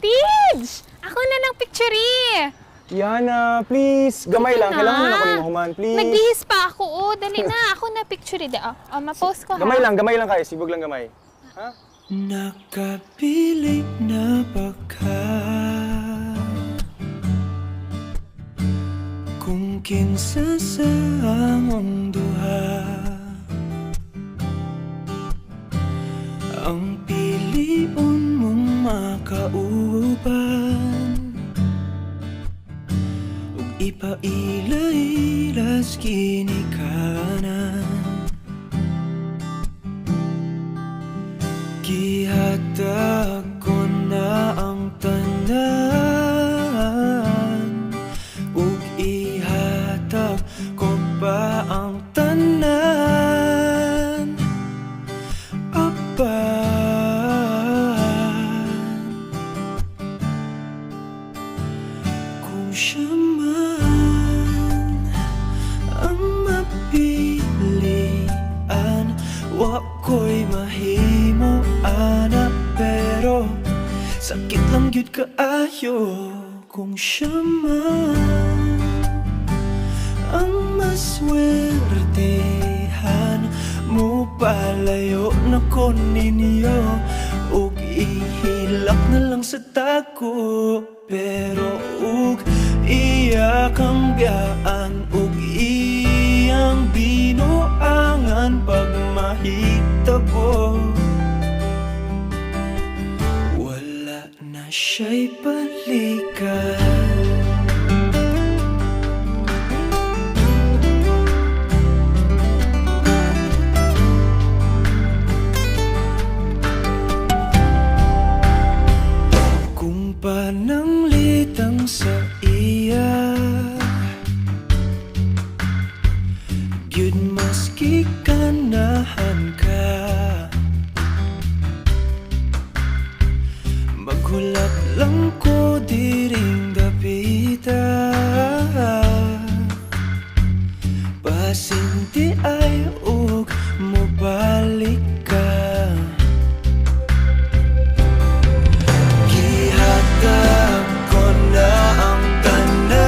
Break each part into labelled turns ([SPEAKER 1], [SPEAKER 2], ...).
[SPEAKER 1] Tidge! Ako na ng picture
[SPEAKER 2] Yana, please. Gamay lang. Kailangan na ako ni Mahuman, please.
[SPEAKER 1] Nagbihis pa ako. Dali na. Ako na picture ma-post ko ha.
[SPEAKER 2] Gamay lang kayo. Sibog lang gamay. Ha?
[SPEAKER 3] Nakapiling na ba ka? Kung kinsa sa among duha ang piliun mong makauban ug ipailailas kinikanan gihatag ko na ang tanan ug ihatag ko pa ang tanan kung siya man ang mapilian wa ko'y mahimo ana pero sakit lang gyud kaayo kung siya man ang maswertehan mo palayo na ko ninyo ug ihilak na lang sa tako pero ug iya kang biyaan ug iyang binuangan pag mahitabo wala na siya'y balikan. Pananglitang sa iya gyud maski ganahan ka maghulak lang ko diring dapita pasinti ay ug mobalik ka ko na ang tanan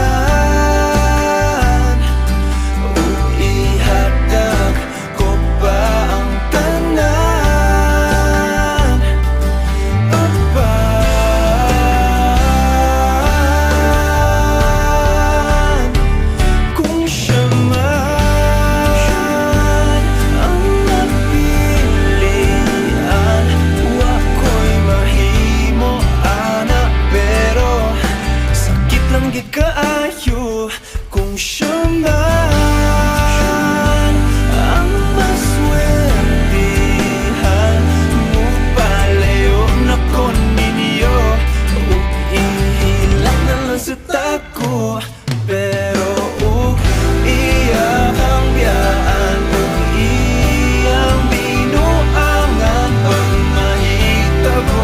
[SPEAKER 3] ug ihatag ko pa ang tanan kung siya man ang napilian wa ko'y mahimo ana pero sakit lang gid kaayo kung siya man ang maswertehan mo palayo na ko ninyo ug ihilak na lang sa tako pero ug iya kang biyaan ug iyang binuangan pag mahitabo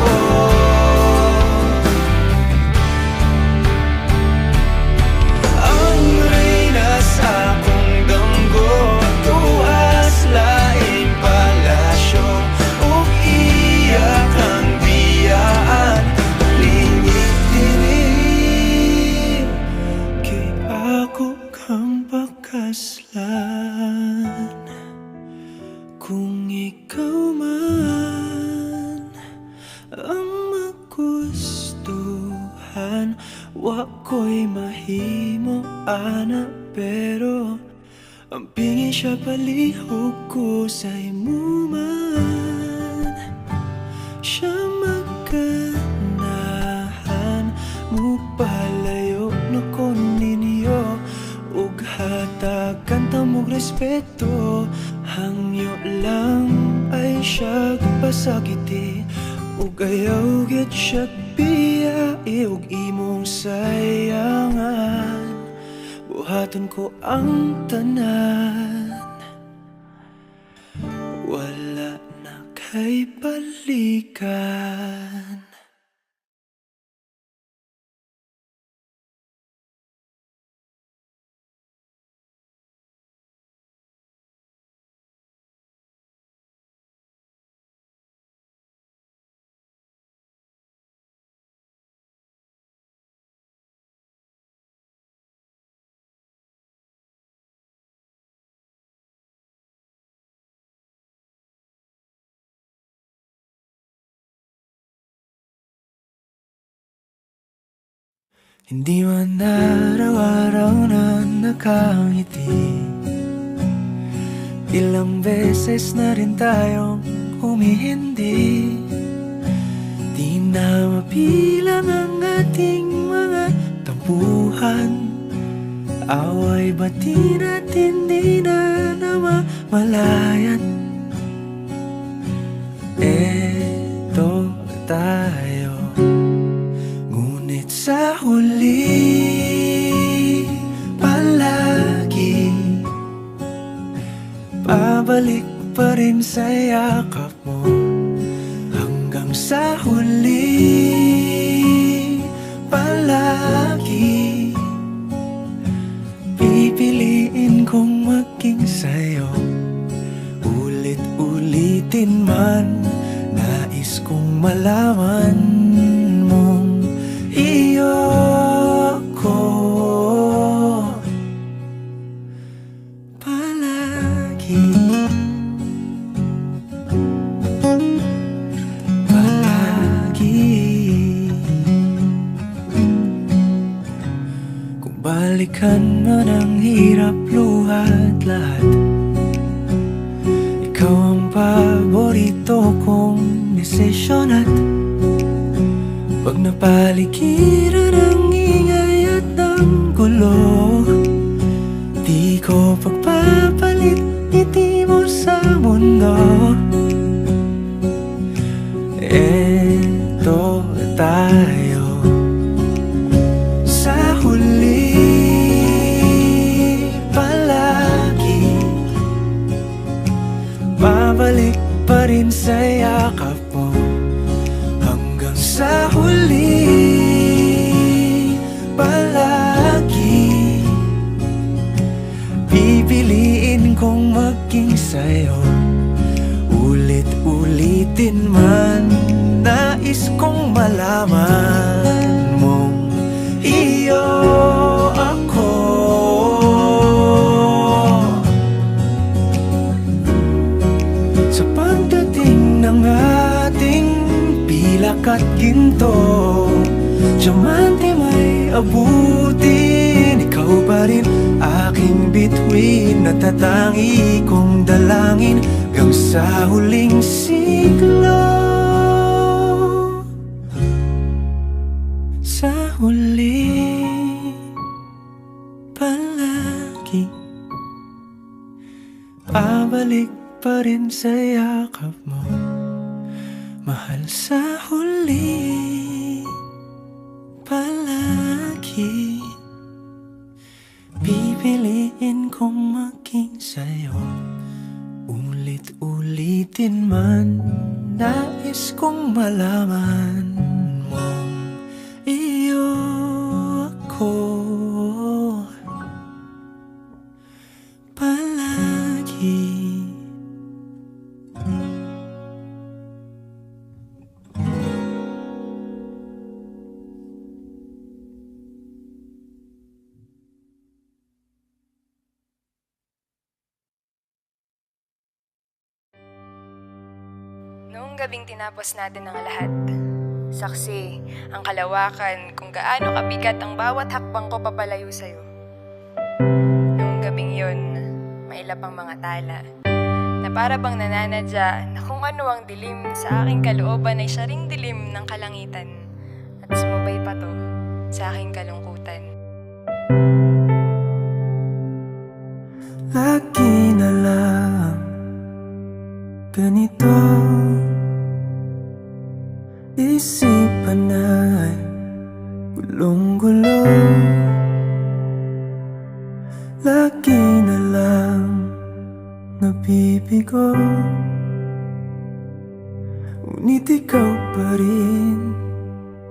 [SPEAKER 3] kung ikaw man ang magustuhan wa ko'y mahimo ana pero ang pingin siya palihog ko sa imo man siya maganahan mo palayo na ko ninyo ug hatagan ta mog respeto hangyo lang ay siya pasakiti ug ayaw gyud siya biyai ug imong sayangan buhaton ko ang tanan wala na kay balikan. Hindi man araw-araw na nakangiti. Ilang beses na rin tayong humihindi. Di na mapilang ang ating mga tampuhan. Away bati natin di na namamalayan. Eto tayo, ngunit sa huli palagi pabalik pa rin sa yakap mo. Hanggang sa huli palagi pipiliin kong maging sa'yo. Ulit-ulitin man, nais kong malaman mong iyo ko palagi. Palagi. Kung balikan man ang hirap, luha at lahat, ikaw ang paborito kong desisyon. At pag napaligiran ang ingay at ang gulo, di ko pagpapalit ngiti mo sa mundo. Eto tayo, sa huli palagi babalik pa rin sa yakap mo. Hanggang sa huli palagi pipiliin kong maging sa'yo. Ulit-ulitin man, nais kong malaman mong iyo ako. Sa pagdating ng ating pilak at ginto, diamante may abutin, ikaw pa rin aking bituin. Natatangi kong dalangin hanggang sa huling siglo. Sa huli palagi pabalik pa rin sa yakap mo, mahal. Sa huli palagi pipiliin kong maging sa'yo. Ulit-ulitin man, nais kong malaman mong iyo ako palagi.
[SPEAKER 4] Noong gabing tinapos natin ang lahat, saksi ang kalawakan kung gaano kabigat ang bawat hakbang ko papalayo sa'yo. Noong gabing yun, may iba pang mga tala na para bang nananadya na kung ano ang dilim sa aking kalooban ay siya ring dilim ng kalangitan at sumabay pa to sa aking kalungkutan.
[SPEAKER 3] Lagi na lang ganito, isipan ay gulong-gulo. Lagi na lang nabibigo, ngunit ikaw pa rin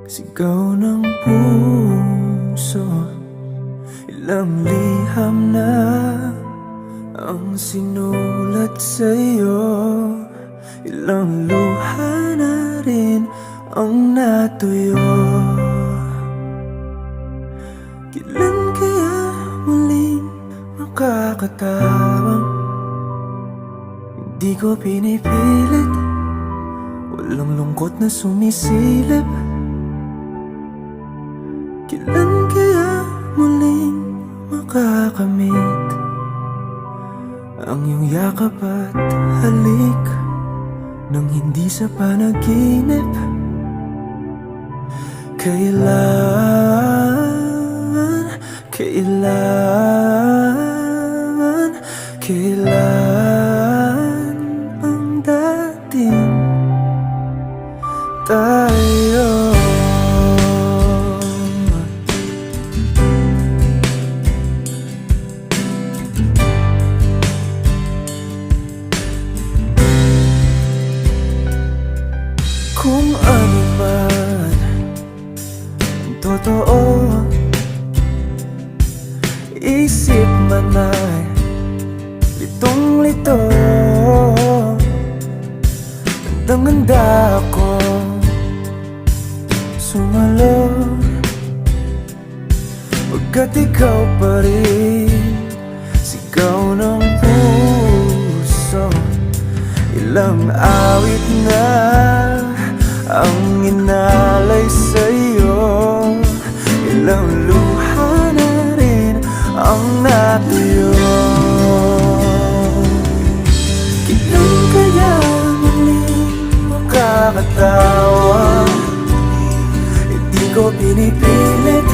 [SPEAKER 3] sigaw ng puso. Ilang liham na ang sinulat sa'yo, ilang luha na rin ang natuyo. Kailan kaya muling makakatawang? Hindi ko pinipilit, walang lungkot na sumisilip. Kailan makakamit ang iyong yakap at halik nang hindi sa panaginip. Kailan ang dating tayo? Kung ano man ang totoo, isip man ay litong-lito. Gandang-ganda ako sumalo, pagkat ikaw pa rin sigaw ng puso. Ilang awit na ang inalay sa'yo, ilang luha na rin ang natuyo. Kailan kaya muling makakatawa? Hindi ko pinipilit,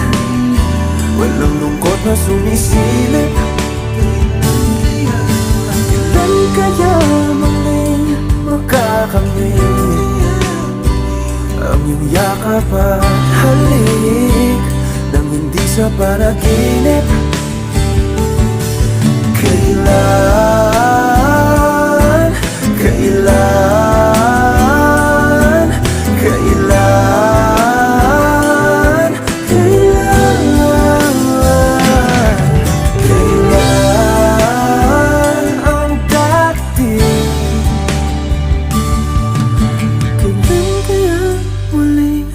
[SPEAKER 3] walang lungkot na sumisilip. Kailan kaya muling makakamit ang iyong yakap at halik nang hindi sa panaginip? Kailan, kailan, kailan, kailan, kailan ang dating? Kailan kaya muling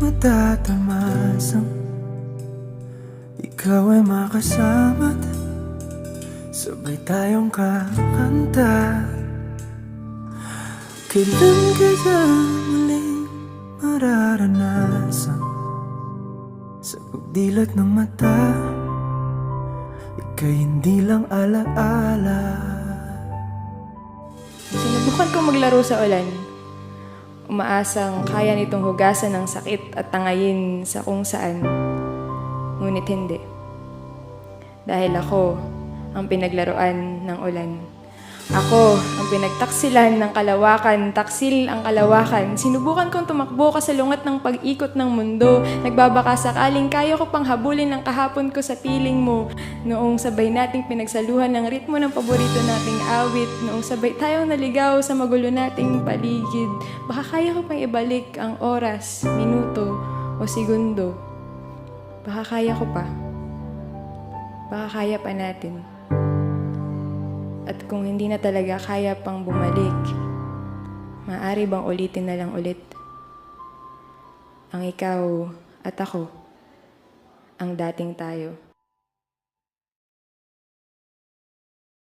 [SPEAKER 3] matatamasang ikaw ay makasama't sabay tayong kakanta? Kailan kaya muling mararanasan sa pagdilat ng mata ika'y hindi lang alaala?
[SPEAKER 4] Sinubukan kong maglaro sa ulan. Umaasang kaya nitong hugasan ng sakit at tangayin sa kung saan. Ngunit hindi. Dahil ako ang pinaglaruan ng ulan. Ako ang pinagtaksilan ng kalawakan, taksil ang kalawakan. Sinubukan kong tumakbo kasalungat ng pag-ikot ng mundo. Nagbabaka sakaling kaya ko pang habulin ng kahapon ko sa piling mo. Noong sabay nating pinagsaluhan ng ritmo ng paborito nating awit. Noong sabay tayong naligaw sa magulo nating paligid. Baka kaya ko pang ibalik ang oras, minuto o segundo. Baka kaya ko pa. Baka kaya pa natin. At kung hindi na talaga kaya pang bumalik, maaari bang ulitin na lang ulit? Ang ikaw at ako, ang dating tayo.